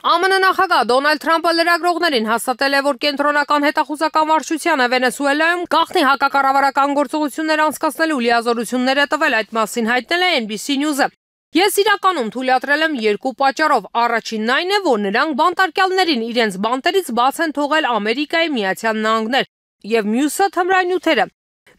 ԱՄՆ նախագահ Դոնալդ Թրամփը լրագրողներին հաստատել է, որ կենտրոնական հետախուզական վարչությանը Վենեսուելայում գաղտնի հակակառավարական գործողություններ անցկացնելու լիազորություններ է տվել, այդ մասին հայտնել է NBC News-ը։ Ես իրականում թույլատրել եմ երկու պատճառով։ Առաջինն այն է, որ նրանք բանտարկյալներին իրենց բանտերից բաց են թողել Ամերիկայի Միացյալ Նահանգներ, եւ մյուսը թմրանյութերը։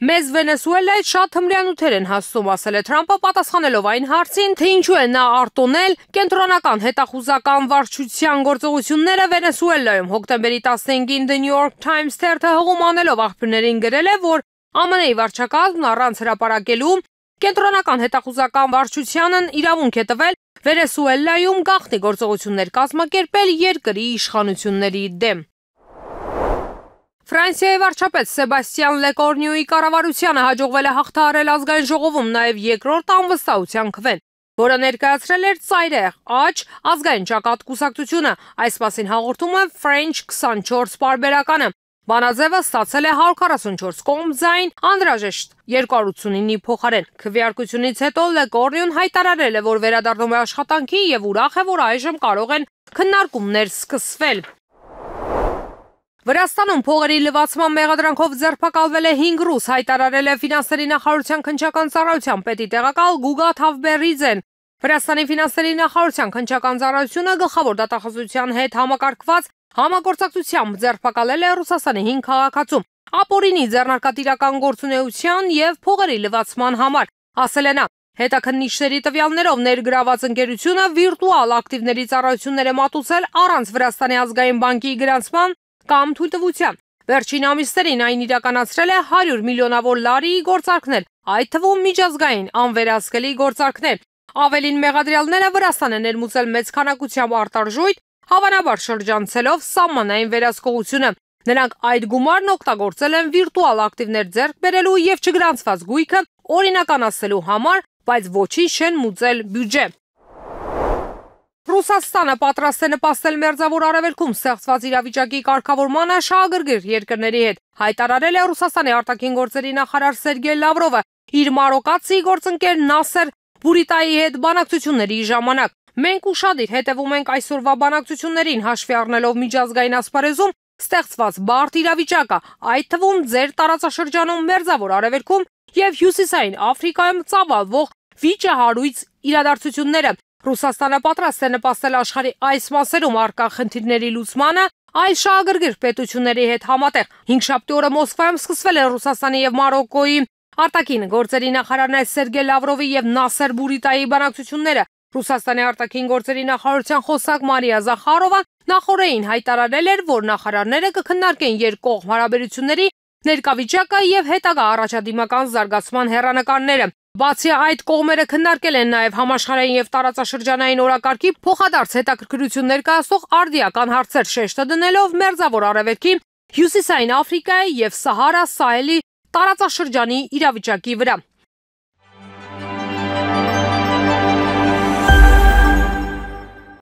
Մեզ Վենեսուելայից շատ թմրանյութեր են հասնում, ասել է Թրամփը, պատասխանելով այն հարցին, թե ինչու է նա արտոնել կենտրոնական հետախուզական վարչության գործողությունները Վենեսուելայում։ Հոկտեմբերի 15-ին The New York Times թերթը հղում անելով աղբյուրներին գրել է, որ ԱՄՆ-ի վարչակազմն առանց հրապարակելու կենտրոնական հետախուզական վարչությանն իրավունք է տվել Վենեսուելայում գաղտնի գործողություններ կազմակերպել երկրի իշխանությունների դեմ։ Ֆրանսիայի վարչապետ Սեբաստիան Լեկորնյուի կառավարությանը հաջողվել է հաղթահարել ազգային ժողովում նաև երկրորդ անվստահության քվեն, որը ներկայացրել էր ծայրահեղ աճ ազգային ճակատ կուսակցությունը, այս մասին հաղորդում է French 24 պարբերականը։ Բանաձևը ստացել է 144 կողմձայն անհրաժեշտ 289-ի փոխարեն։ Քվեարկությունից հետո Լեկորնյուն հայտարարել է, որ վերադառնում է աշխատանքի եւ ուրախ է, որ այժմ կարող են քննարկումներ սկսվել։ Վրաստանում փողերի լվացման մեղադրանքով ձերբակալվել է 5 ռուս, հայտարարել է ֆինանսների նախարարության քննչական ծառայության պետի տեղակալ Գուգա Թավբերիձեն։ Վրաստանի ֆինանսների նախարարության քննչական ծառայությունը գլխավոր դատախազության հետ համակարգված համագործակցությամբ ձերբակալել է Ռուսաստանի 5 քաղաքացու ապօրինի ձեռնարկատիրական գործունեության եւ փողերի լվացման համար, ասել է նա։ Հետաքննիչների տվյալներով ներգրաված ընկերությունը վիրտուալ ակտիվների ծառայություններ է մատուցել առանց Վրաստանի ազգային բանկի գրանցման կամ թույլտվության։ Վերջին ամիսներին այն իրականացրել է 100 միլիոնավոր լարի գործարքներ, այդ թվում միջազգային անվերահսկելի գործարքներ։ Ավելին մեղադրյալները Վրաստան են ներմուծել մեծ քանակությամբ արտարժույթ, հավանաբար շրջանցելով սահմանային վերահսկողությունը։ Նրանք այդ գումարն օգտագործել են վիրտուալ ակտիվներ ձեռք բերելու եւ չգրանցված գույքը օրինականացնելու համար, բայց ոչինչ չեն մուծել բյուջե։ Ռուսաստանը պատրաստ է նպաստել Մերձավոր Արևելքում ստեղծված իրավիճակի կարգավորմանը շահագրգիռ երկրների հետ, հայտարարել է Ռուսաստանի արտաքին գործերի նախարար Սերգեյ Լավրովը իր մարոկացի գործընկեր Նասեր Բուրիտայի հետ բանակցությունների ժամանակ։ Մենք ուշադիր հետևում ենք այսօրվա բանակցություններին, հաշվի առնելով միջազգային ասպարեզում ստեղծված բարդ իրավիճակը, այդ թվում ձեր տարածաշրջանում Մերձավոր Արևելքում եւ Հյուսիսային Աֆրիկայում ծավալվող վիճահարույց իրադարձությունները։ Ռուսաստանը պատրաստ է նպաստել աշխարհի այս մասերում առկա խնդիրների լուծմանը այլ շահագրգիռ պետությունների հետ համատեղ։ Հինգշաբթի օրը Մոսկվայում սկսվել են Ռուսաստանի եւ Մարոկոյի արտաքին գործերի նախարարներ Սերգեյ Լավրովի եւ Նասեր Բուրիտայի բանակցությունները։ Ռուսաստանի արտաքին գործերի նախարարության խոսնակ Մարիա Զախարովը նախորդին հայտարարել էր, որ նախարարները կքննարկեն երկկողմ հարաբերությունների ներկա վիճակը եւ հետագա առաջադիմական զարգացման հեռանկարները։ Բացի այդ, կողմերը քննարկել են նաև համաշխարհային եւ տարածաշրջանային օրակարգի փոխադարձ հետաքրքրություն ներկայացնող արդիական հարցեր, շեշտը դնելով Մերձավոր Արևելքի, Հյուսիսային Աֆրիկայի եւ Սահարա Սահելի տարածաշրջանի իրավիճակի վրա։